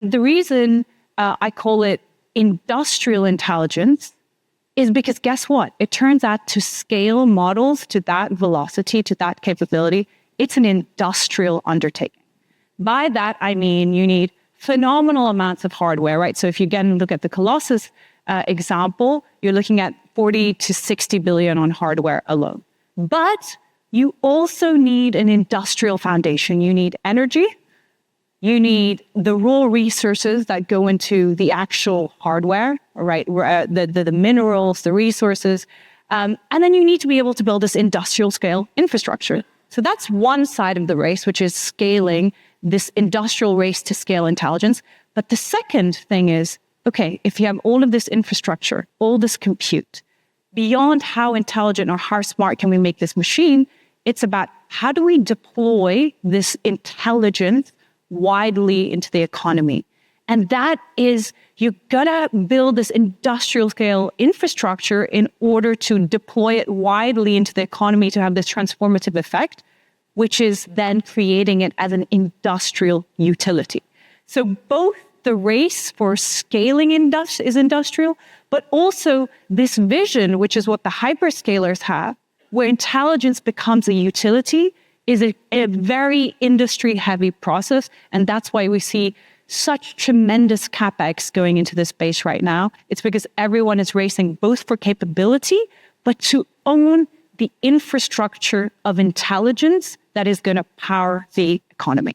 The reason I call it industrial intelligence is because guess what? It turns out to scale models to that velocity, to that capability, it's an industrial undertaking. By that, I mean you need phenomenal amounts of hardware, right? So if you again look at the Colossus example, you're looking at 40 to 60 billion on hardware alone. But you also need an industrial foundation. You need energy. You need the raw resources that go into the actual hardware, right? The minerals, the resources. And then you need to be able to build this industrial scale infrastructure. So that's one side of the race, which is scaling this industrial race to scale intelligence. But the second thing is, okay, if you have all of this infrastructure, all this compute, beyond how intelligent or how smart can we make this machine, it's about how do we deploy this intelligence widely into the economy. And that is, you gotta build this industrial scale infrastructure in order to deploy it widely into the economy to have this transformative effect, which is then creating it as an industrial utility. So both the race for scaling is industrial, but also this vision, which is what the hyperscalers have, where intelligence becomes a utility, is a very industry-heavy process. And that's why we see such tremendous CapEx going into this space right now. It's because everyone is racing both for capability, but to own the infrastructure of intelligence that is going to power the economy.